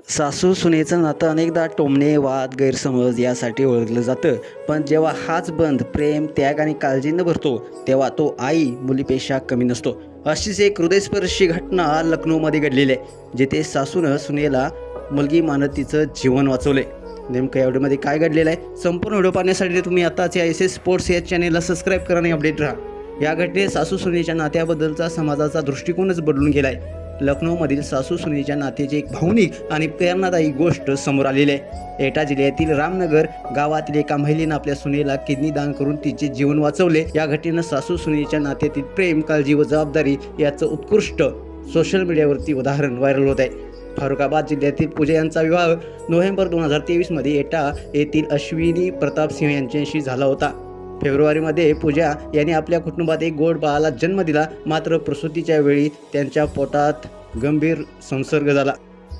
सासू सुनेचं नातं अनेकदा टोमणे, वाद, गैरसमज यासाठी ओळखलं जातं. पण जेव्हा हाच बंध प्रेम, त्याग आणि काळजीनं भरतो, तेव्हा तो आई मुलीपेक्षा कमी नसतो. अशीच एक हृदयस्पर्शी घटना लखनौमध्ये घडलेली आहे, जिथे सासूनं सुनेला मुलगी मानत तिचं जीवन वाचवले. नेमकं या व्हिडिओमध्ये काय घडलेलं आहे, संपूर्ण व्हिडिओ पाहण्यासाठी तुम्ही आताच या SS स्पोर्ट्स या चॅनेलला सबस्क्राईब करा आणि अपडेट राहा. या घटनेत सासू सुनेच्या नात्याबद्दलचा समाजाचा दृष्टिकोनच बदलून गेला आहे. लखनौमधील सासू सुनेच्या नात्याची एक भावनिक आणि प्रेरणादायी गोष्ट समोर आलेली आहे. एटा जिल्ह्यातील रामनगर गावातील एका महिलेनं आपल्या सुनेला किडनी दान करून तिचे जीवन वाचवले. या घटनेनं सासू सुनेच्या नात्यातील प्रेम, काळजी व जबाबदारी याचं उत्कृष्ट सोशल मीडियावरती उदाहरण व्हायरल होत आहे. फारुखाबाद जिल्ह्यातील पूजा यांचा विवाह नोव्हेंबर 2023 मध्ये एटा येथील अश्विनी प्रताप सिंह यांच्याशी झाला होता. फेब्रुवारीमध्ये पूजा यांनी आपल्या कुटुंबात एक गोड बाळाला जन्म दिला. मात्र प्रसूतीच्या वेळी त्यांच्या पोटात गंभीर संसर्ग झाला,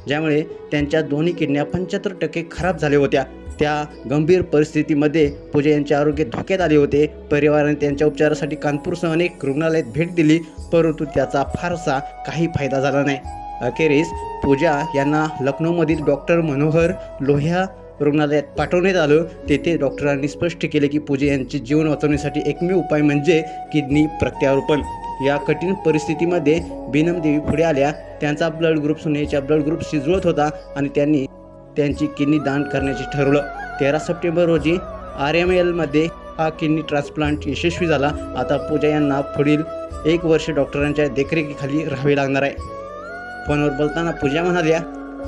ज्यामुळे त्यांच्या दोन्ही किडन्या 75% खराब झाल्या होत्या. त्या गंभीर परिस्थितीमध्ये पूजा यांचे आरोग्य धोक्यात आले होते. परिवाराने त्यांच्या उपचारासाठी कानपूरसह अनेक रुग्णालयात भेट दिली, परंतु त्याचा फारसा काही फायदा झाला नाही. अखेरीस पूजा यांना लखनौमधील डॉक्टर मनोहर लोहिया रुग्णालयात पाठवण्यात आलं. तेथे डॉक्टरांनी स्पष्ट केले की पूजा यांचे जीवन वाचवण्यासाठी एकमेव उपाय म्हणजे किडनी प्रत्यारोपण. या कठीण परिस्थितीमध्ये बीनम देवी पुढे आल्या. त्यांचा ब्लड ग्रुप सुनेच्या ब्लड ग्रुपशी जुळत होता आणि त्यांनी त्यांची किडनी दान करण्याचे ठरवलं. 13 सप्टेंबर रोजी RML मध्ये हा किडनी ट्रान्सप्लांट यशस्वी झाला. आता पूजा यांना पुढील 1 वर्ष डॉक्टरांच्या देखरेखीखाली राहावे लागणार आहे. फोनवर बोलताना पूजा म्हणाल्या,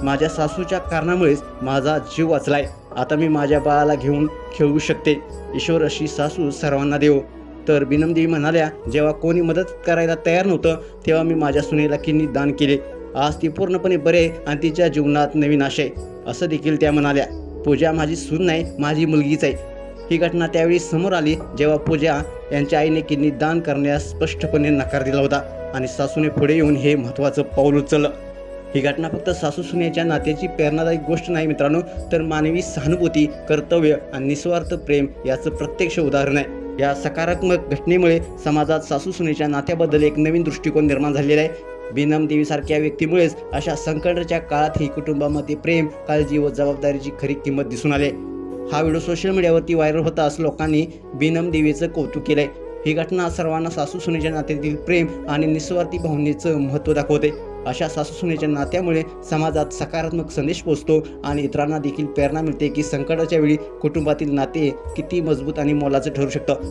माझ्या सासूच्या कारणामुळेच माझा जीव वाचलाय. आता मी माझ्या बाळाला घेऊन खेळू शकते. ईश्वर अशी सासू सर्वांना देवो. तर बीनम देवी म्हणाल्या, जेव्हा कोणी मदत करायला तयार नव्हतं तेव्हा मी माझ्या सुनेला किडनी दान केले. आज ती पूर्णपणे बरे आहे आणि तिच्या जीवनात नवीन आशा आहे, असं देखील त्या म्हणाल्या. पूजा माझी सून नाही, माझी मुलगीच आहे. ही घटना त्यावेळी समोर आली जेव्हा पूजा यांच्या आईने किडनी दान करण्यास स्पष्टपणे नकार दिला होता आणि सासूने पुढे येऊन हे महत्त्वाचं पाऊल उचललं. ही घटना फक्त सासू सुनेच्या नात्याची प्रेरणादायक गोष्ट नाही मित्रांनो, तर मानवी सहानुभूती, कर्तव्य आणि निस्वार्थ प्रेम याचं प्रत्यक्ष उदाहरण आहे. या सकारात्मक घटनेमुळे समाजात सासू सुनेच्या नात्याबद्दल एक नवीन दृष्टिकोन निर्माण झालेला आहे. बीनम देवीसारख्या व्यक्तीमुळेच अशा संकटाच्या काळातही कुटुंबामध्ये प्रेम, काळजी व जबाबदारीची खरी किंमत दिसून आली. हा व्हिडिओ सोशल मीडियावरती व्हायरल होताच लोकांनी बीनम देवीचं कौतुक केलंय. ही घटना सर्वांना सासू सुनेच्या नात्यातील प्रेम आणि निस्वार्थी भावनेचं महत्त्व दाखवते. अशा सासू सुनेच्या नात्यामुळे समाजात सकारात्मक संदेश पोहोचतो आणि इतरांना देखील प्रेरणा मिळते की संकटाच्या वेळी कुटुंबातील नाते किती मजबूत आणि मोलाचं ठरू शकतं.